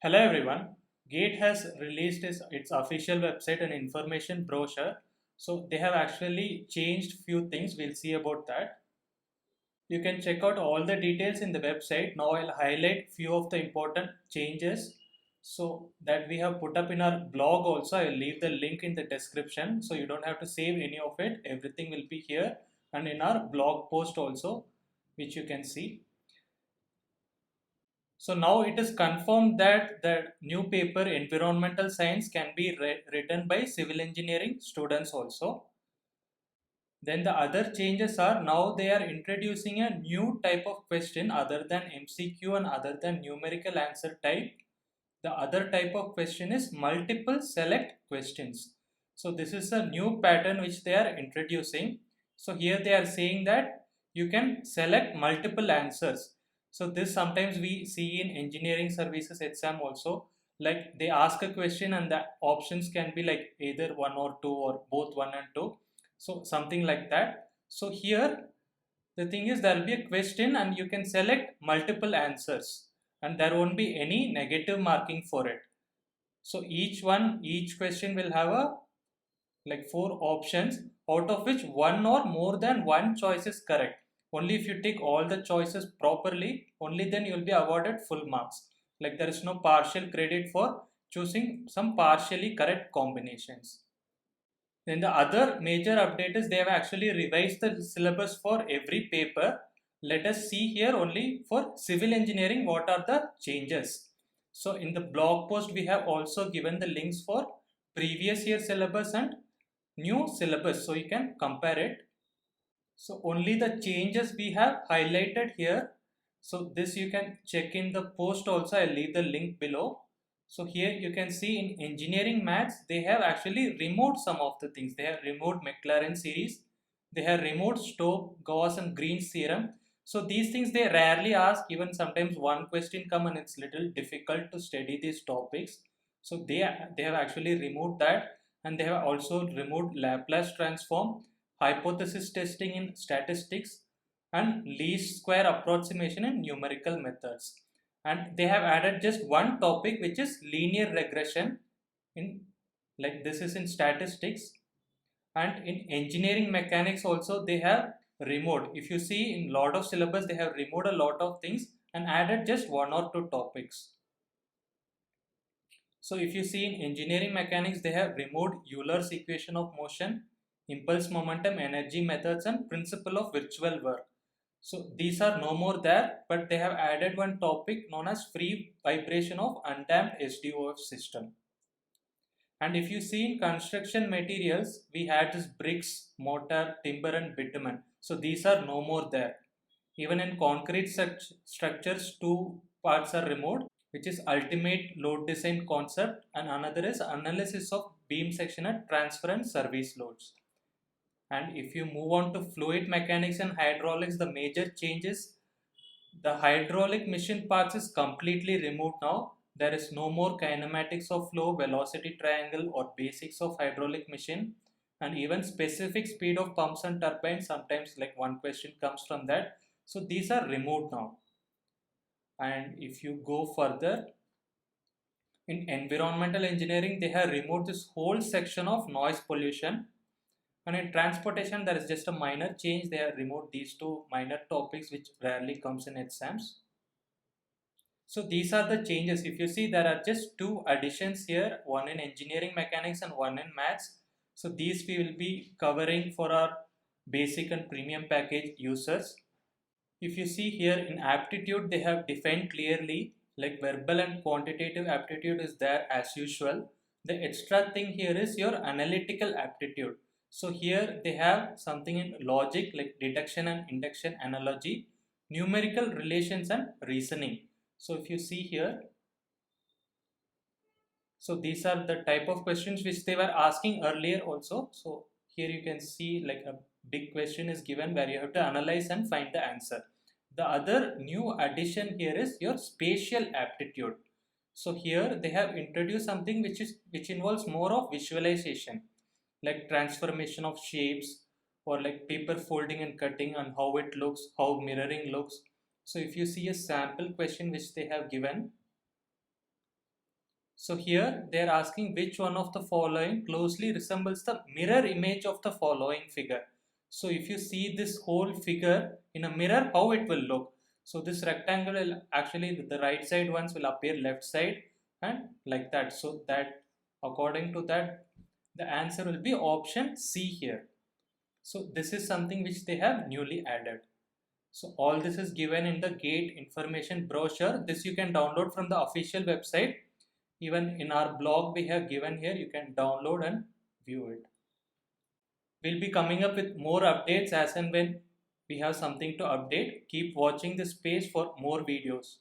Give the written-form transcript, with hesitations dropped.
Hello everyone. Gate has released its official website and information brochure. So they have actually changed few things. We'll see about that. You can check out all the details in the website. Now I'll highlight few of the important changes. So that we have put up in our blog also. I'll leave the link in the description. So you don't have to save any of it. Everything will be here and in our blog post also, which you can see. So now it is confirmed that the new paper environmental science can be written by civil engineering students also. Then the other changes are now they are introducing a new type of question other than MCQ and other than numerical answer type. The other type of question is multiple select questions. So this is a new pattern which they are introducing. So here they are saying that you can select multiple answers. So this sometimes we see in engineering services exam also, like they ask a question and the options can be like either one or two or both one and two. So something like that. So here the thing is there will be a question and you can select multiple answers and there won't be any negative marking for it. So each question will have a like four options out of which one or more than one choice is correct. Only if you take all the choices properly, only then you will be awarded full marks. Like there is no partial credit for choosing some partially correct combinations. Then the other major update is they have actually revised the syllabus for every paper. Let us see here only for civil engineering what are the changes. So in the blog post we have also given the links for previous year syllabus and new syllabus so you can compare it. So only the changes we have highlighted here. So this you can check in the post also. I'll leave the link below. So here you can see in engineering maths, they have actually removed some of the things. They have removed Maclaurin series. They have removed Stokes, Gauss and Green's theorem. So these things they rarely ask. Even sometimes one question come and it's little difficult to study these topics. So they have actually removed that, and they have also removed Laplace transform, hypothesis testing in statistics, and least square approximation in numerical methods. And they have added just one topic which is linear regression in, like this is in statistics, and in engineering mechanics also they have removed. If you see in lot of syllabus they have removed a lot of things and added just one or two topics. So if you see in engineering mechanics, they have removed Euler's equation of motion, impulse momentum, energy methods, and principle of virtual work. So these are no more there, but they have added one topic known as free vibration of undamped SDOF system. And if you see in construction materials, we had this bricks, mortar, timber, and bitumen. So these are no more there. Even in concrete structures, two parts are removed, which is ultimate load design concept, and another is analysis of beam section and transfer and service loads. And if you move on to fluid mechanics and hydraulics, the major changes, the hydraulic machine parts is completely removed now. There is no more kinematics of flow, velocity triangle or basics of hydraulic machine, and even specific speed of pumps and turbines. Sometimes like one question comes from that. So these are removed now. And if you go further, in environmental engineering, they have removed this whole section of noise pollution. And in transportation, there is just a minor change. They have removed these two minor topics which rarely comes in exams. So these are the changes. If you see, there are just two additions here, one in engineering mechanics and one in maths. So these we will be covering for our basic and premium package users. If you see here in aptitude, they have defined clearly like verbal and quantitative aptitude is there as usual. The extra thing here is your analytical aptitude. So here they have something in logic like deduction and induction analogy, numerical relations and reasoning. So if you see here, so these are the type of questions which they were asking earlier also. So here you can see like a big question is given where you have to analyze and find the answer. The other new addition here is your spatial aptitude. So here they have introduced something which involves more of visualization, like transformation of shapes or like paper folding and cutting and how it looks, how mirroring looks. So if you see a sample question which they have given, So here they are asking which one of the following closely resembles the mirror image of the following figure. So if you see this whole figure in a mirror, how it will look. So this rectangle will actually, the right side ones will appear left side and like that. So that according to that, the answer will be option C here. So this is something which they have newly added. So all this is given in the GATE information brochure. This you can download from the official website. Even in our blog we have given here, you can download and view it. We'll be coming up with more updates as and when we have something to update. Keep watching this page for more videos.